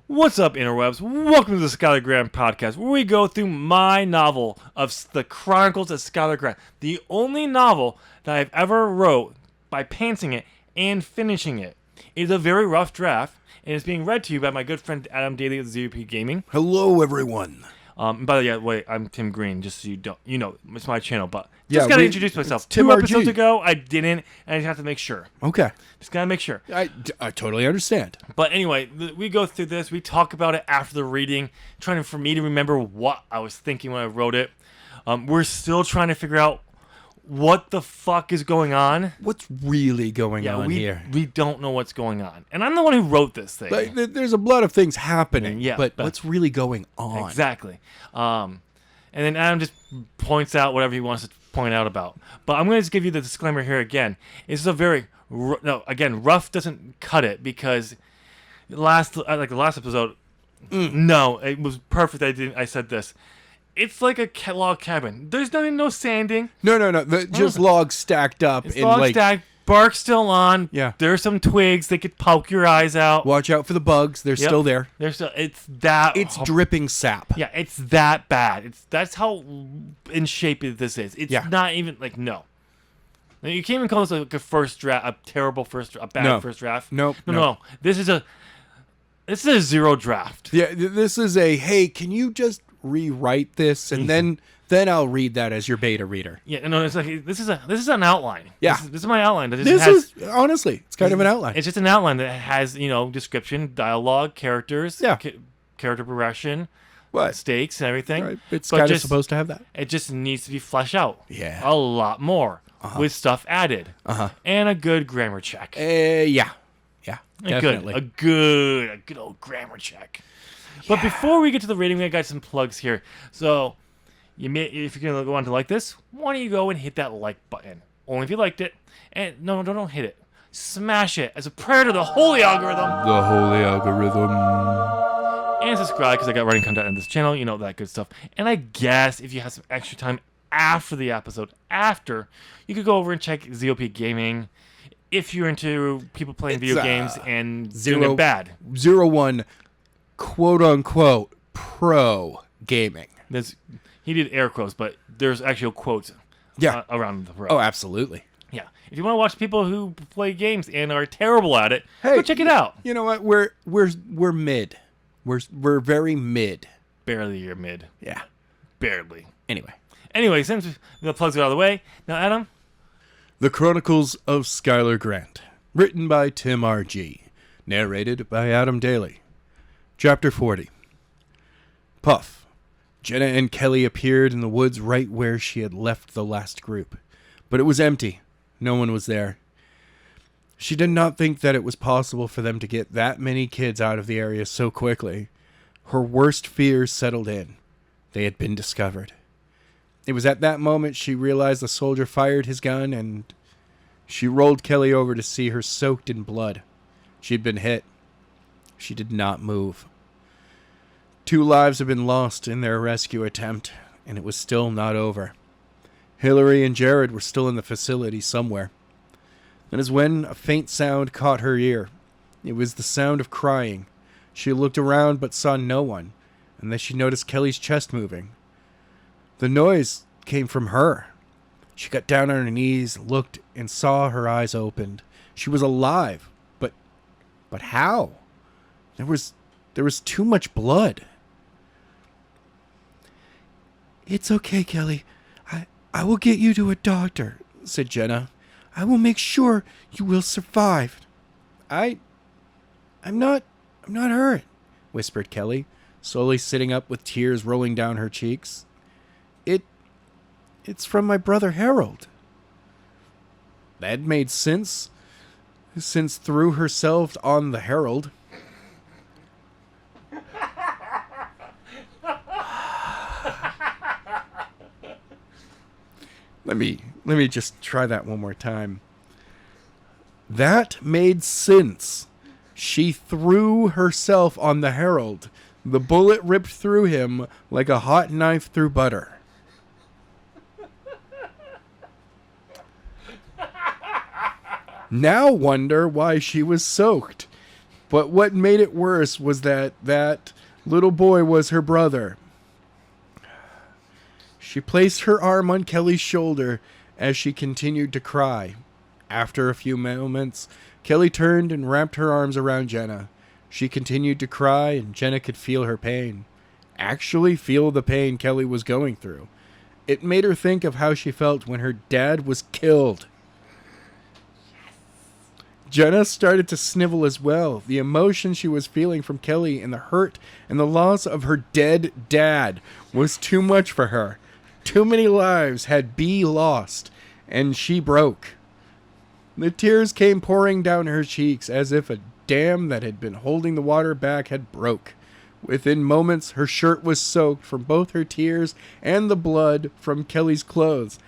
What's up, interwebs? Welcome to the Skyler Grant Podcast, where we go through my novel of the Chronicles of Skyler Grant, the only novel that I've ever wrote by pantsing it and finishing it. It is a very rough draft, and it's being read to you by my good friend Adam Daley of ZOP Gaming. Hello, everyone. By the way, I'm Tim Green, just so you don't, it's my channel, but Yeah, just gotta introduce myself. Tim 2 episodes RG. ago, I didn't, and I just have to make sure. Okay. Just gotta make sure. I totally understand. But anyway, we go through this. We talk about it after the reading, trying for me to remember what I was thinking when I wrote it. We're still trying to figure out what the fuck is going on. What's really going on here? We don't know what's going on. And I'm the one who wrote this thing. Like, there's a lot of things happening, Yeah, but what's really going on? Exactly. And then Adam just points out whatever he wants to point out about. But I'm going to just give you the disclaimer here again. It's a very... rough doesn't cut it, because the last episode, no, it was perfect. I said this. It's like a log cabin. There's no sanding. No. Just logs stacked up. It's log stacked. Bark still on. Yeah. There's some twigs. They could poke your eyes out. Watch out for the bugs. They're still there. It's that. It's dripping sap. Yeah, it's that bad. That's how in shape this is. It's not even no. You can't even call this like a first draft, a terrible first draft. No. This is a zero draft. Yeah, this is a, hey, can you just rewrite this, and then I'll read that as your beta reader. Yeah, no, it's like this is an outline. Yeah, this is my outline. Honestly, it's kind of an outline. It's just an outline that has description, dialogue, characters, character progression, stakes, and everything. Right. It's kind of supposed to have that. It just needs to be fleshed out. Yeah, a lot more with stuff added. And a good grammar check. Yeah, definitely a good old grammar check. But before we get to the rating, we got some plugs here. So, if you're going to go on to like this, why don't you go and hit that like button? Only if you liked it. And no, don't hit it. Smash it as a prayer to the holy algorithm. The holy algorithm. And subscribe, because I got writing content on this channel. You know, that good stuff. And I guess if you have some extra time after the episode, you could go over and check ZOP Gaming if you're into people playing video games and doing it bad. 01 quote-unquote pro gaming. He did air quotes, but there's actual quotes around the pro. Oh, absolutely. Yeah. If you want to watch people who play games and are terrible at it, go check it out. You know what? We're mid. We're very mid. Barely you're mid. Yeah. Barely. Anyway, since the plugs are out of the way, now Adam. The Chronicles of Skyler Grant. Written by Tim RG. Narrated by Adam Daley. Chapter 40. Puff. Jenna and Kelly appeared in the woods right where she had left the last group. But it was empty. No one was there. She did not think that it was possible for them to get that many kids out of the area so quickly. Her worst fears settled in. They had been discovered. It was at that moment she realized the soldier fired his gun, and she rolled Kelly over to see her soaked in blood. She had been hit. She did not move. 2 lives had been lost in their rescue attempt, and it was still not over. Hillary and Jared were still in the facility somewhere. That is when a faint sound caught her ear. It was the sound of crying. She looked around but saw no one, and then she noticed Kelly's chest moving. The noise came from her. She got down on her knees, looked, and saw her eyes opened. She was alive, but how? There was too much blood. "It's okay, Kelly. I will get you to a doctor," said Jenna. "I will make sure you will survive." I'm not hurt," whispered Kelly, slowly sitting up with tears rolling down her cheeks. It's from my brother Harold." That made sense, since threw herself on the Herald. Let me just try that one more time. That made sense. She threw herself on the Herald. The bullet ripped through him like a hot knife through butter. Now wonder why she was soaked. But what made it worse was that little boy was her brother. She placed her arm on Kelly's shoulder as she continued to cry. After a few moments, Kelly turned and wrapped her arms around Jenna. She continued to cry, and Jenna could feel her pain. Actually feel the pain Kelly was going through. It made her think of how she felt when her dad was killed. Jenna started to snivel as well. The emotion she was feeling from Kelly and the hurt and the loss of her dead dad was too much for her. Too many lives had been lost, and she broke. The tears came pouring down her cheeks as if a dam that had been holding the water back had broke. Within moments, her shirt was soaked from both her tears and the blood from Kelly's clothes,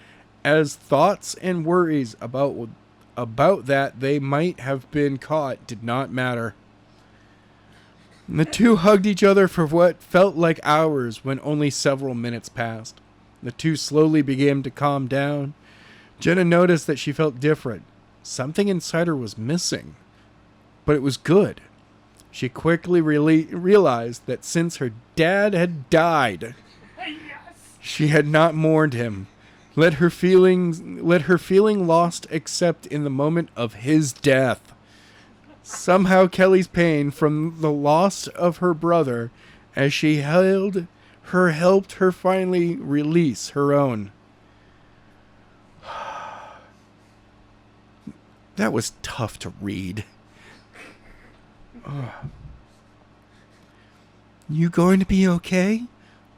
as thoughts and worries about that they might have been caught did not matter. The two hugged each other for what felt like hours when only several minutes passed. The two slowly began to calm down. Jenna noticed that she felt different. Something inside her was missing, but it was good. She quickly realized that since her dad had died, she had not mourned him. Let her feeling lost except in the moment of his death. Somehow Kelly's pain from the loss of her brother as she held her helped her finally release her own. That was tough to read. You going to be okay?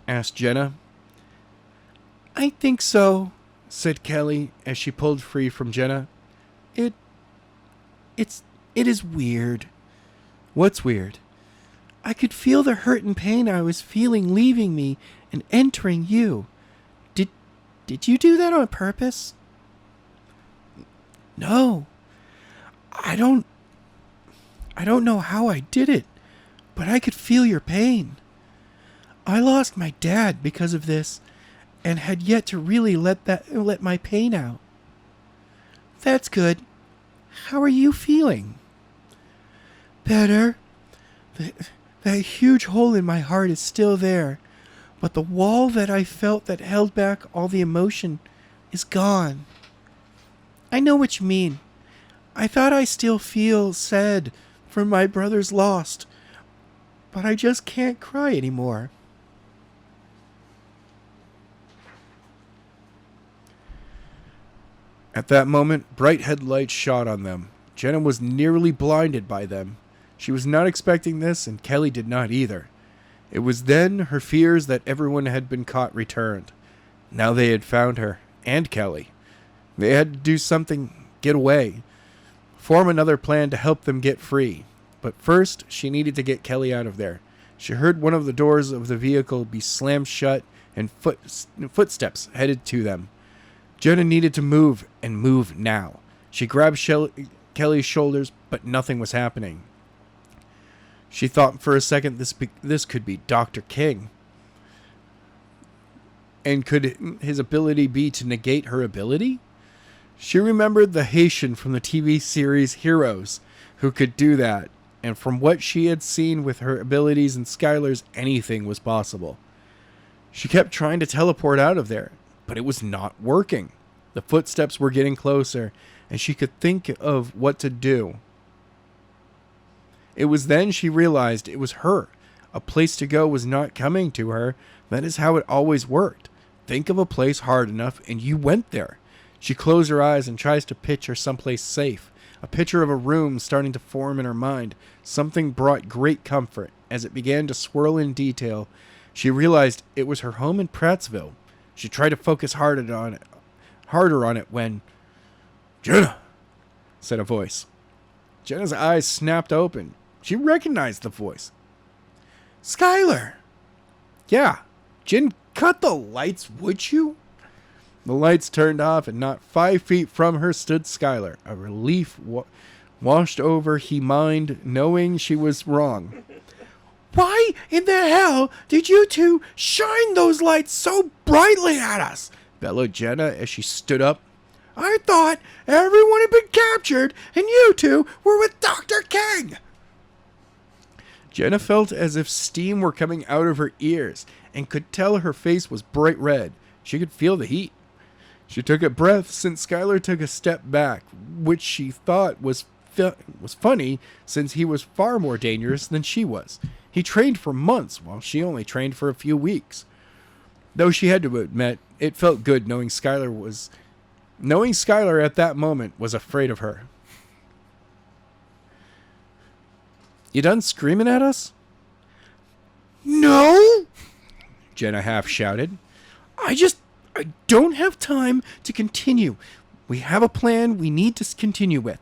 Asked Jenna. I think so, said Kelly as she pulled free from Jenna. It is weird. What's weird? I could feel the hurt and pain I was feeling leaving me and entering you. Did you do that on purpose? No. I don't know how I did it, but I could feel your pain. I lost my dad because of this and had yet to really let my pain out. That's good. How are you feeling? Better. That huge hole in my heart is still there, but the wall that I felt that held back all the emotion is gone. I know what you mean. I thought I still feel sad for my brother's loss, but I just can't cry anymore. At that moment, bright headlights shot on them. Jenna was nearly blinded by them. She was not expecting this, and Kelly did not either. It was then her fears that everyone had been caught returned. Now they had found her, and Kelly. They had to do something, get away, form another plan to help them get free. But first, she needed to get Kelly out of there. She heard one of the doors of the vehicle be slammed shut and footsteps headed to them. Jenna needed to move, and move now. She grabbed Kelly's shoulders, but nothing was happening. She thought for a second this could be Dr. King. And could his ability be to negate her ability? She remembered the Haitian from the TV series Heroes who could do that, and from what she had seen with her abilities and Skyler's, anything was possible. She kept trying to teleport out of there, but it was not working. The footsteps were getting closer, and she could think of what to do. It was then she realized it was her. A place to go was not coming to her. That is how it always worked. Think of a place hard enough, and you went there. She closed her eyes and tries to picture someplace safe. A picture of a room starting to form in her mind. Something brought great comfort. As it began to swirl in detail, she realized it was her home in Prattsville. She tried to focus harder on it when... "Jenna!" said a voice. Jenna's eyes snapped open. She recognized the voice. "Skyler!" "Yeah, Jen, cut the lights, would you?" The lights turned off, and not 5 feet from her stood Skyler. A relief washed over his mind, knowing she was wrong. "Why in the hell did you two shine those lights so brightly at us?" bellowed Jenna as she stood up. "I thought everyone had been captured, and you two were with Dr. King." Jenna felt as if steam were coming out of her ears and could tell her face was bright red. She could feel the heat. She took a breath since Skyler took a step back, which she thought was funny since he was far more dangerous than she was. He trained for months while she only trained for a few weeks. Though she had to admit, it felt good knowing Skyler at that moment was afraid of her. You done screaming at us? No! Jenna half shouted. I don't have time to continue. We have a plan we need to continue with.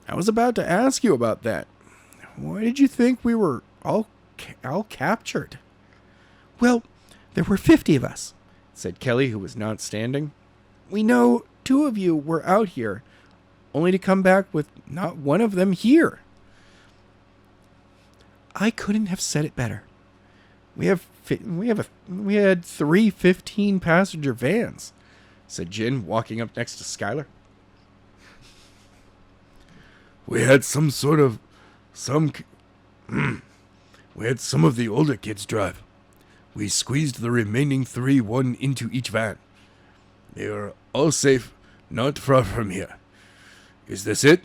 I was about to ask you about that. Why did you think we were all captured? Well, there were 50 of us, said Kelly, who was not standing. We know 2 of you were out here, only to come back with not one of them here. I couldn't have said it better. We had 3 15-passenger vans, said Jin, walking up next to Skyler. We had some of the older kids drive. We squeezed the remaining 3 one into each van. They are all safe, not far from here. Is this it?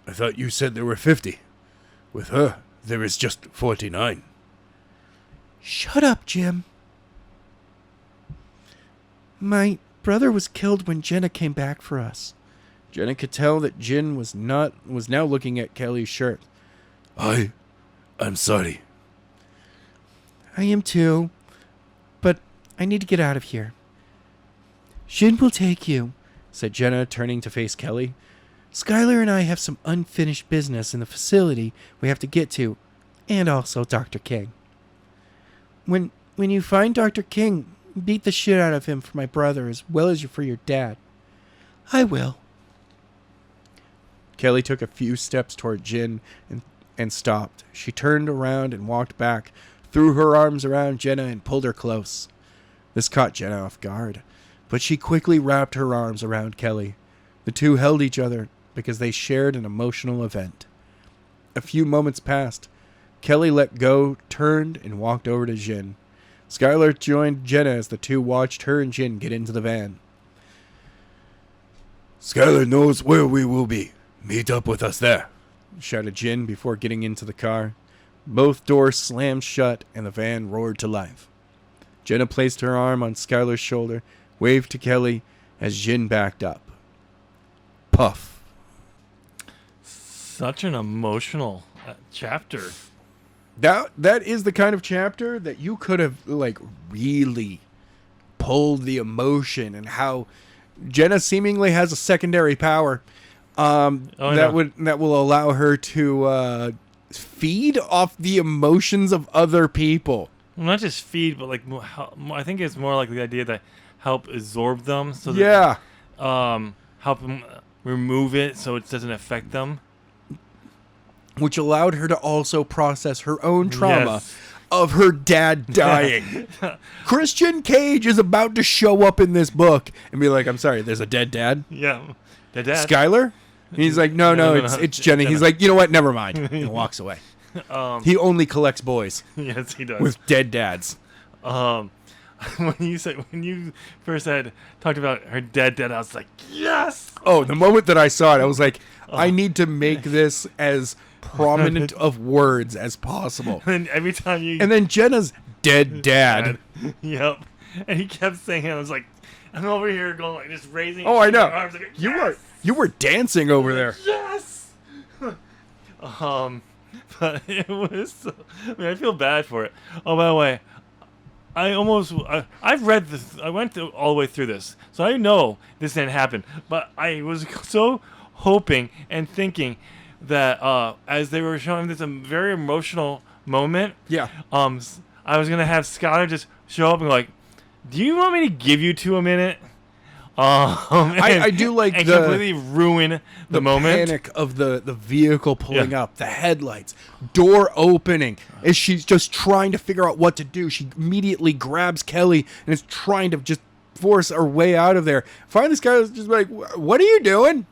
I thought you said there were 50. With her, there is just 49. Shut up, Jim. My brother was killed when Jenna came back for us. Jenna could tell that Jin was now looking at Kelly's shirt. I'm sorry. I am too, but I need to get out of here. Jin will take you, said Jenna, turning to face Kelly. Skyler and I have some unfinished business in the facility we have to get to, and also Dr. King. When you find Dr. King, beat the shit out of him for my brother as well as for your dad. I will. Kelly took a few steps toward Jin and stopped. She turned around and walked back, threw her arms around Jenna and pulled her close. This caught Jenna off guard, but she quickly wrapped her arms around Kelly. The 2 held each other because they shared an emotional event. A few moments passed. Kelly let go, turned, and walked over to Jin. Skyler joined Jenna as the 2 watched her and Jin get into the van. Skyler knows where we will be. Meet up with us there, shouted Jin before getting into the car. Both doors slammed shut and the van roared to life. Jenna placed her arm on Skyler's shoulder, waved to Kelly as Jin backed up. Puff. Such an emotional chapter. That is the kind of chapter that you could have really pulled the emotion and how Jenna seemingly has a secondary power that will allow her to feed off the emotions of other people. Well, not just feed, but I think it's more like the idea that help absorb them, so that help them remove it so it doesn't affect them. Which allowed her to also process her own trauma of her dad dying. Christian Cage is about to show up in this book and be like, I'm sorry, there's a dead dad? Yeah. Dead dad. Skyler? And he's like, no, it's Jenny. He's like, you know what? Never mind. And walks away. He only collects boys. Yes, he does. With dead dads. When you first talked about her dead dad, I was like, yes! Oh, the moment that I saw it, I was like, I need to make this as prominent of words as possible. And every time and then Jenna's dead dad. Yep. And he kept saying it. I was like, I'm over here going just raising. Oh, I know. Arms like, yes! You were dancing over there. Yes. But it was. I feel bad for it. Oh, by the way, I've read this. I went all the way through this, so I know this didn't happen. But I was so hoping and thinking that as they were showing this a very emotional moment, I was gonna have Skyler just show up and like, do you want me to give you 2 a minute? I do like and completely ruin the moment. Panic of the vehicle pulling up, the headlights, door opening. As she's just trying to figure out what to do, she immediately grabs Kelly and is trying to just force her way out of there. Finally, Skyler's just like, "What are you doing?"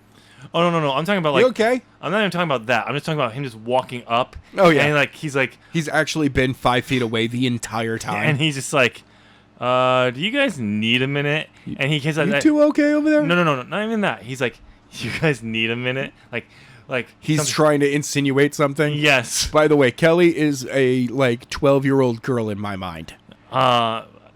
Oh no. I'm talking about like. You okay? I'm not even talking about that. I'm just talking about him just walking up. Oh, yeah. And he's like. He's actually been 5 feet away the entire time. And he's just like, do you guys need a minute? And he gets like, You two okay over there? No, not even that. He's like, you guys need a minute? Like he's trying to insinuate something. Yes. By the way, Kelly is a 12-year-old girl in my mind.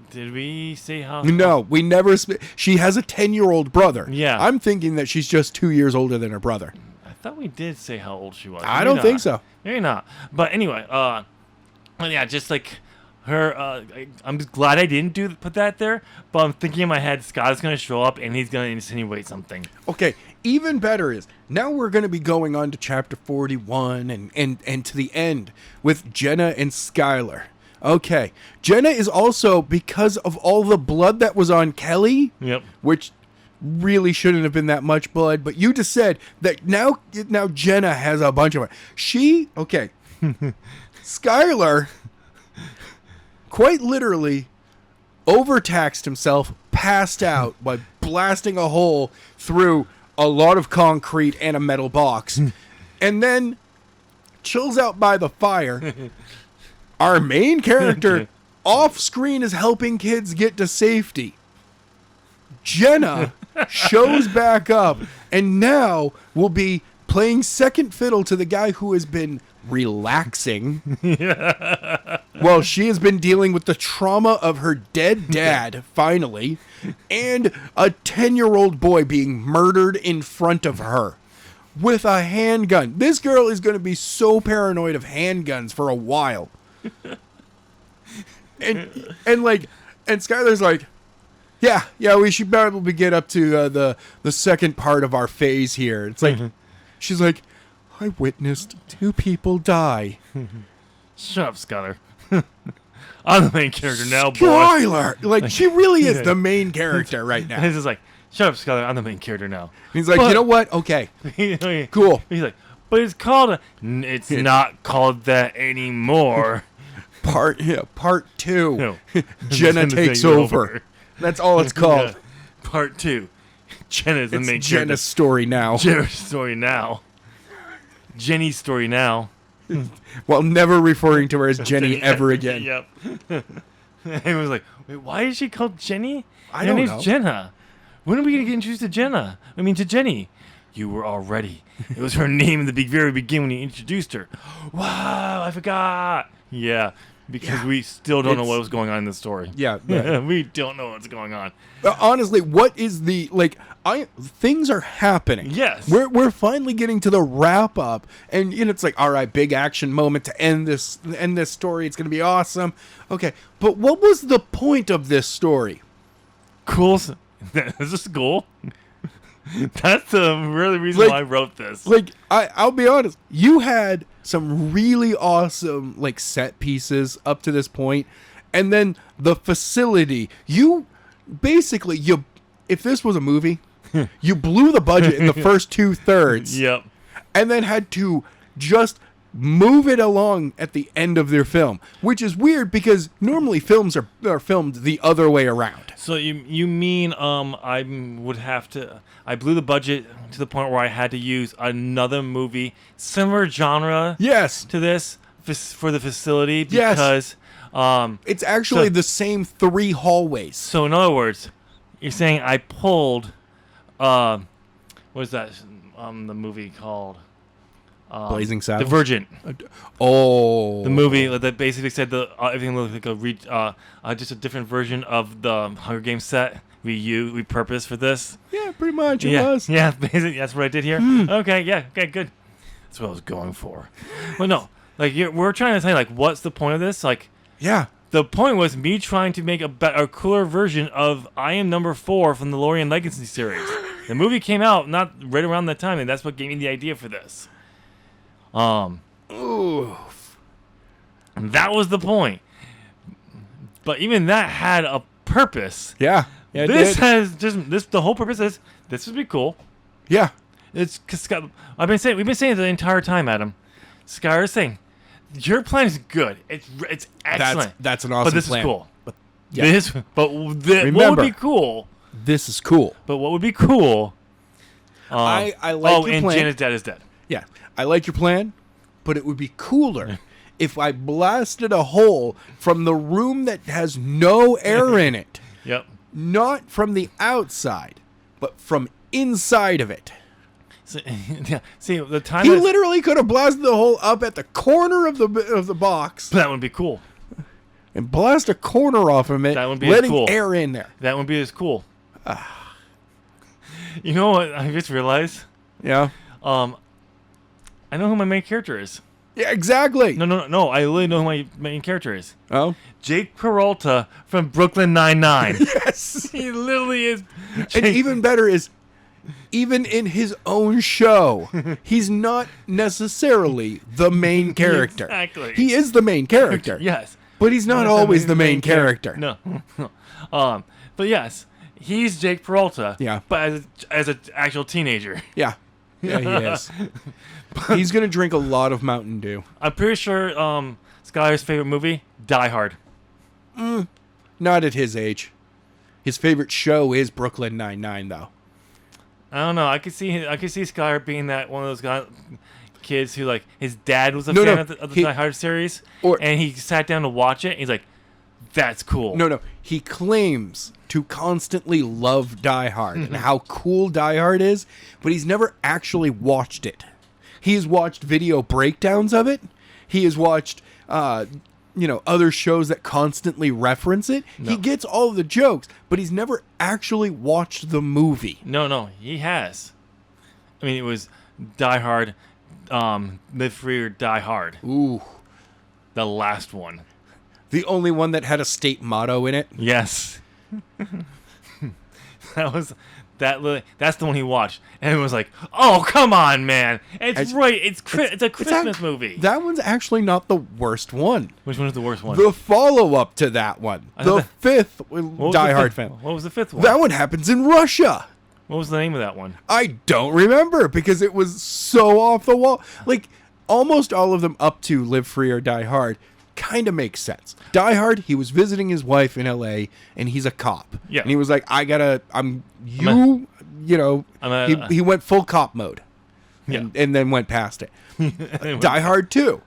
Did we say how? No, we never. She has a 10-year-old brother. Yeah. I'm thinking that she's just 2 years older than her brother. I thought we did say how old she was. I don't think so. Maybe not. But anyway, yeah, just like her. I'm just glad I didn't put that there. But I'm thinking in my head, Scott's gonna show up and he's gonna insinuate something. Okay. Even better is now we're going to be going on to chapter 41 and to the end with Jenna and Skyler. Okay. Jenna is also, because of all the blood that was on Kelly, Yep. which really shouldn't have been that much blood, but you just said that now Jenna has a bunch of it. Okay. Skyler quite literally overtaxed himself, passed out by blasting a hole through a lot of concrete and a metal box, and then chills out by the fire. Our main character off screen is helping kids get to safety. Jenna shows back up and now will be playing second fiddle to the guy who has been relaxing while she has been dealing with the trauma of her dead dad, finally, and a 10-year-old boy being murdered in front of her with a handgun. This girl is going to be so paranoid of handguns for a while. And Skyler's like, yeah, we should probably get up to the second part of our phase here. It's like, she's like, I witnessed 2 people die. Shut up, Skyler. I'm the main character now, boy. Skyler! Like, she really is the main character right now. He's just like, shut up, Skyler. I'm the main character now. He's like, you know what? Okay. Cool. He's like, but it's called it's not called that anymore. Part 2. No. Jenna takes over. That's all it's called. Yeah. Part 2. Jenna's the main character. Jenna's story now. Jenna's story now. Jenny's story now. While never referring to her as Jenny ever again. Yep. And he was like, wait, why is she called Jenny? I don't know. Her name's Jenna. When are we going to get introduced to Jenna? To Jenny. You were already. It was her name in the very beginning when you introduced her. Wow, I forgot. Yeah, because we still don't know what was going on in the story. Yeah. We don't know what's going on. Honestly, what is the things are happening. Yes. We're finally getting to the wrap up, and it's like, all right, big action moment to end this story. It's going to be awesome. Okay, but what was the point of this story? Cool. Is this cool? That's the really reason why I wrote this. I'll be honest. You had some really awesome set pieces up to this point, and then the facility. If this was a movie, you blew the budget in the first 2/3. Yep. And then had to just move it along at the end of their film, which is weird because normally films are filmed the other way around. So you mean I blew the budget to the point where I had to use another movie similar genre to this for the facility because it's actually the same 3 hallways. So in other words, you're saying I pulled what is that the movie called Blazing Saddles? Divergent. The movie that basically said everything looked like just a different version of the Hunger Games set we repurposed for this. Yeah, pretty much it was. Yeah, basically that's what I did here. Okay, good. That's what I was going for. Well, no, we're trying to say what's the point of this? The point was me trying to make a cooler version of I Am Number 4 from the Lorien Legacy series. The movie came out not right around that time, and that's what gave me the idea for this. Oof. And that was the point. But even that had a purpose. Yeah. This has just the whole purpose is this would be cool. Yeah. It's cause we've been saying it the entire time, Adam. Skyler's saying your plan is good. It's excellent. That's an awesome plan. But this is cool. Yeah. What would be cool? This is cool. But what would be cool I like your and plan. Janet's dad is dead. Yeah, I like your plan, but it would be cooler if I blasted a hole from the room that has no air in it. Yep. Not from the outside, but from inside of it. So, yeah. See, the time He literally could have blasted the hole up at the corner of the box that would be cool. and blast a corner off of it, That would be letting cool. air in there. That would be as cool. You know what? I just realized. Yeah. I know who my main character is. Yeah, exactly. No. I literally know who my main character is. Oh. Jake Peralta from Brooklyn Nine-Nine. Yes. He literally is. And even better is, even in his own show, he's not necessarly the main character. Exactly. He is the main character. Yes. But he's not always the main character. No. But yes, he's Jake Peralta. Yeah. But as an actual teenager. Yeah. Yeah, he is. He's going to drink a lot of Mountain Dew. I'm pretty sure Skyler's favorite movie, Die Hard. Not at his age. His favorite show is Brooklyn Nine-Nine, though. I don't know. I could see Skyler being that one of those kids who, like, his dad was a No, fan no, of the Die Hard series, and he sat down to watch it, and he's like, that's cool. No. He claims to constantly love Die Hard and how cool Die Hard is, but he's never actually watched it. He has watched video breakdowns of it. He has watched, other shows that constantly reference it. No. He gets all of the jokes, but he's never actually watched the movie. No, he has. I mean, it was Die Hard, Live Free or Die Hard. Ooh. The last one. The only one that had a state motto in it. Yes. That's the one he watched, and it was like, "Oh, come on, man! It's a Christmas movie." That one's actually not the worst one. Which one is the worst one? The follow-up to that one, the fifth Die Hard film. What was the fifth one? That one happens in Russia. What was the name of that one? I don't remember because it was so off the wall. Like almost all of them up to Live Free or Die Hard kind of makes sense. Die Hard, he was visiting his wife in LA and he's a cop. Yeah. And he was like, he went full cop mode. And then went past it. Die Hard 2.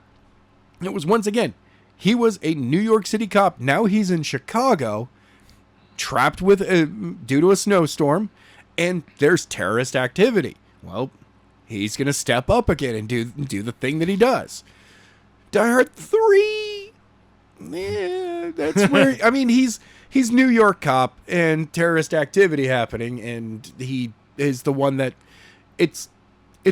It was once again, he was a New York City cop. Now he's in Chicago, trapped with due to a snowstorm, and there's terrorist activity. Well, he's going to step up again and do the thing that he does. Die Hard 3, that's where, I mean, he's New York cop and terrorist activity happening, and he is the one that, it's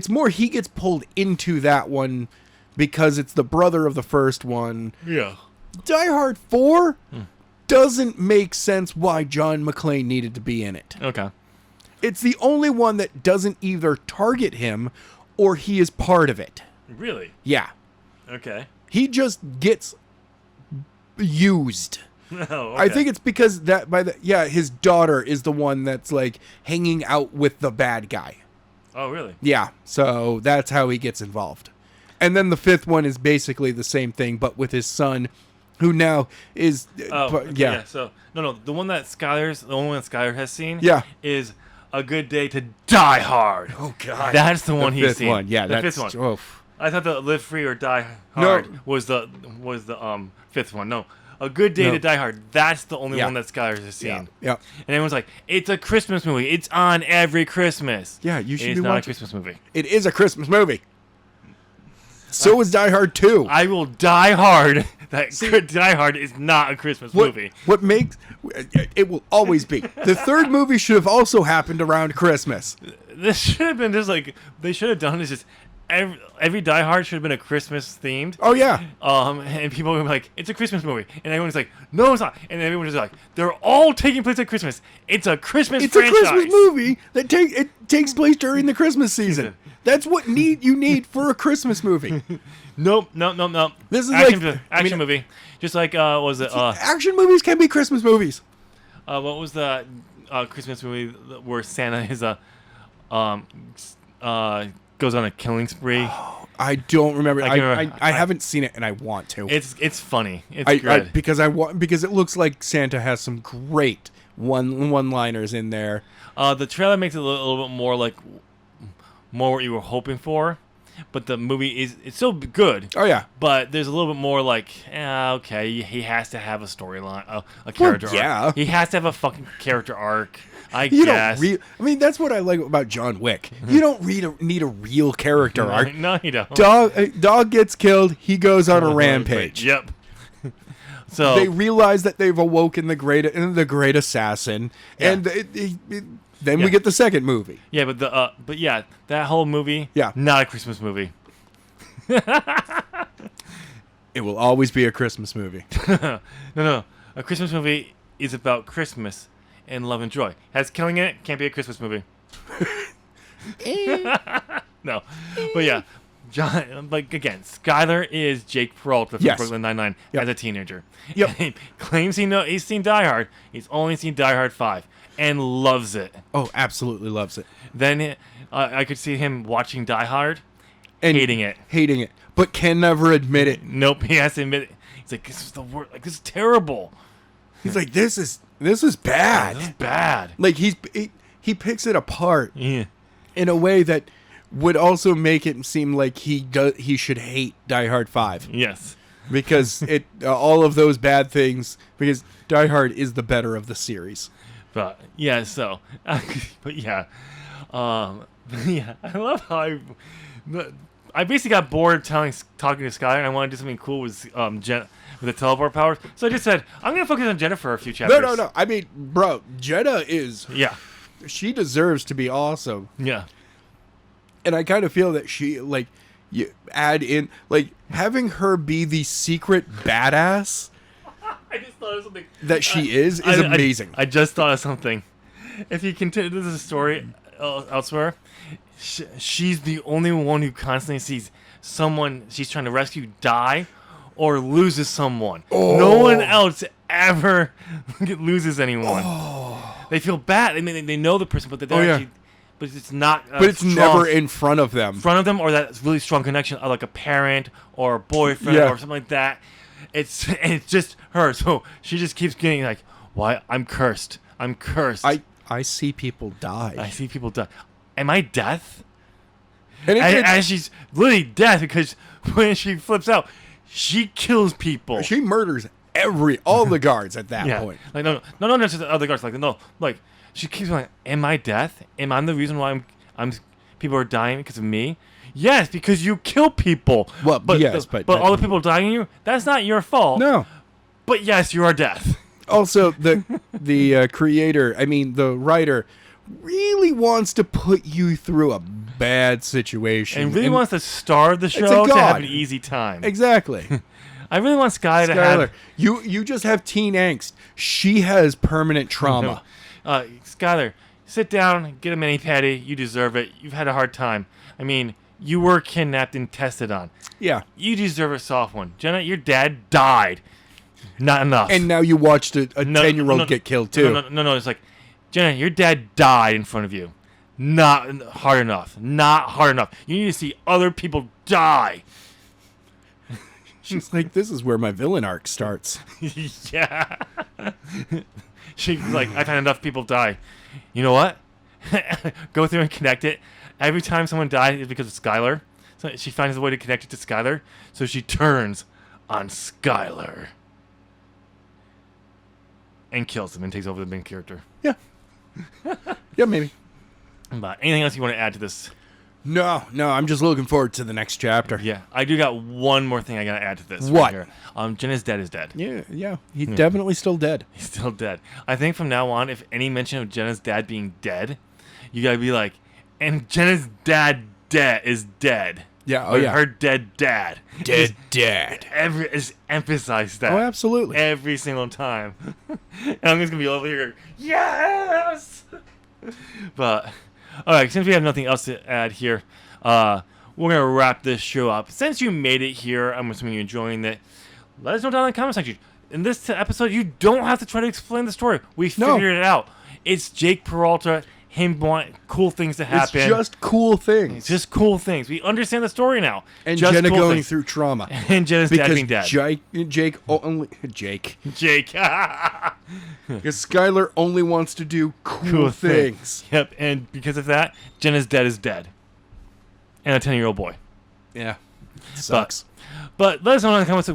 more he gets pulled into that one because it's the brother of the first one. Yeah. Die Hard 4 doesn't make sense why John McClane needed to be in it. Okay. It's the only one that doesn't either target him or he is part of it. Really? Yeah. Okay. He just gets used. Oh, okay. I think it's because his daughter is the one that's like hanging out with the bad guy. Oh, really? Yeah. So that's how he gets involved. And then the fifth one is basically the same thing, but with his son, who now is yeah. So the only one that Skyler has seen is A Good Day to Die Hard. Oh God. That's the one he's seen. One. Yeah, the that's fifth one. Oh. I thought the Live Free or Die Hard was the fifth one. No, A Good Day to Die Hard. That's the only one that Skyler has seen. Yeah. And everyone's like, it's a Christmas movie. It's on every Christmas. Yeah, you should be It's not a watching. Christmas movie. It is a Christmas movie. So is Die Hard 2. I will die hard that Die Hard is not a Christmas movie. What makes it will always be. The third movie should have also happened around Christmas. This should have been just like they should have done is just every Die Hard should have been a Christmas themed. Oh yeah. And people would be like, it's a Christmas movie, and everyone's like, no, it's not, and everyone's just like, they're all taking place at Christmas. It's a Christmas franchise. It's a Christmas movie that takes place during the Christmas season. That's what you need for a Christmas movie. Nope. This is action movie. Just like was it? Action movies can be Christmas movies. What was the Christmas movie where Santa is goes on a killing spree? I don't remember. I haven't seen it and I want to. It's funny. It's good. Because it looks like Santa has some great one-liners in there. The trailer makes it a little bit more what you were hoping for. But the movie it's still good. Oh yeah. But there's a little bit more like, okay, he has to have a storyline, a character arc. He has to have a fucking character arc, I guess. I mean, that's what I like about John Wick. You don't need a real character arc. No, you don't. Dog gets killed. He goes on a rampage. Yep. So they realize that they've awoken the great assassin, and then we get the second movie. Yeah, but that whole movie, not a Christmas movie. It will always be a Christmas movie. No. A Christmas movie is about Christmas and love and joy. Has killing in it, can't be a Christmas movie. No. But yeah, John, like again, Skyler is Jake Peralta from Brooklyn Nine-Nine as a teenager. Yep. He claims he's seen Die Hard. He's only seen Die Hard 5 and loves it. Oh, absolutely loves it. Then I could see him watching Die Hard and hating it, but can never admit it. Nope, he has to admit it. He's like, this is the worst. Like, this is terrible. He's like, this is bad. This is bad. Like he picks it apart in a way that would also make it seem like he should hate Die Hard 5. Yes, because all of those bad things. Because Die Hard is the better of the series. But yeah, so but yeah, yeah. I love how I basically got bored talking to Skyler, and I wanted to do something cool with with the teleport powers. So I just said, I'm going to focus on Jenna for a few chapters. No. I mean, bro, Jenna is... Yeah. She deserves to be awesome. Yeah. And I kind of feel that she, like, you add in... Like, having her be the secret badass... I just thought of something. That she is amazing. I just thought of something. If you continue... This is a story elsewhere. She's the only one who constantly sees someone she's trying to rescue die or loses someone. Oh. No one else ever loses anyone. Oh. They feel bad. I mean, they know the person, but they're actually, but it's not. But it's never in front of them. Or that really strong connection, like a parent or a boyfriend or something like that. It's just her. So she just keeps getting like, "Why? I'm cursed. I'm cursed. I see people die. I see people die. Am I death?" And she's literally death because when she flips out, she kills people. She murders all the guards at that point. Like no, just the other guards. Like she keeps going. Am I death? Am I the reason why I'm people are dying because of me? Yes, because you kill people. Well, but all the people dying you, that's not your fault. No. But yes, you are death. Also, the creator, I mean the writer, really wants to put you through a bad situation. And really wants to starve the show to have an easy time. Exactly. I really want Skyler to have... you just have teen angst. She has permanent trauma. Skyler, sit down, get a mani-pedi. You deserve it. You've had a hard time. I mean, you were kidnapped and tested on. Yeah. You deserve a soft one. Jenna, your dad died. Not enough. And now you watched a 10-year-old get killed, too. No. It's like, Jenna, your dad died in front of you. Not hard enough. Not hard enough. You need to see other people die. She's like, this is where my villain arc starts. Yeah. She's like, I've had enough people die. You know what? Go through and connect it. Every time someone dies, it's because of Skyler. So she finds a way to connect it to Skyler. So she turns on Skyler. And kills him and takes over the main character. Yeah. Yeah, maybe. But anything else you want to add to this? No, I'm just looking forward to the next chapter. Yeah, I do got one more thing I gotta add to this. What? Right here. Jenna's dad is dead. Yeah. He's definitely still dead. He's still dead. I think from now on, if any mention of Jenna's dad being dead, you gotta be like, and Jenna's dad is dead. Yeah, Her dead dad. Dead dad. Emphasize that. Oh, absolutely. Every single time. And I'm just gonna be over here, yes! But... Alright, since we have nothing else to add here, we're going to wrap this show up. Since you made it here, I'm assuming you're enjoying it, let us know down in the comment section. In this episode, you don't have to try to explain the story. We figured it out. It's Jake Peralta, him wanting cool things to happen. It's just cool things. It's just cool things. We understand the story now. And just Jenna cool going things. through trauma. And Jenna's dad being dead. Jake. Because Skyler only wants to do cool things. Yep, and because of that, Jenna's dad is dead. and a 10-year-old boy. Yeah. Sucks. But let us know in the comments.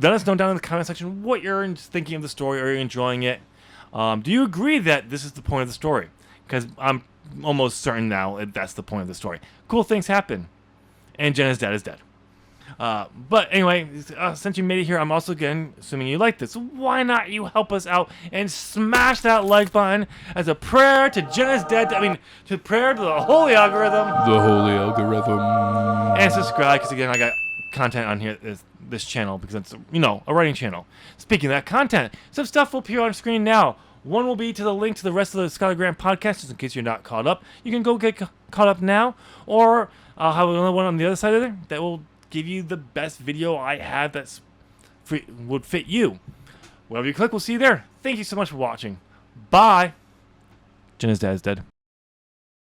Let us know down in the comment section what you're thinking of the story. Are you enjoying it? Do you agree that this is the point of the story? Because I'm almost certain now that that's the point of the story. Cool things happen, and Jenna's dad is dead. But anyway, since you made it here, I'm also, again, assuming you like this, why not you help us out and smash that like button as a prayer to Jenna's dad, to prayer to the holy algorithm. The holy algorithm. And subscribe, because again, I got content on here, this channel, because it's, a writing channel. Speaking of that content, some stuff will appear on screen now. One will be to the link to the rest of the Skyler Grant podcast, just in case you're not caught up. You can go get caught up now, or I'll have another one on the other side of there that will give you the best video I have that's would fit you. Whatever you click, we'll see you there. Thank you so much for watching. Bye. Jenna's dad is dead.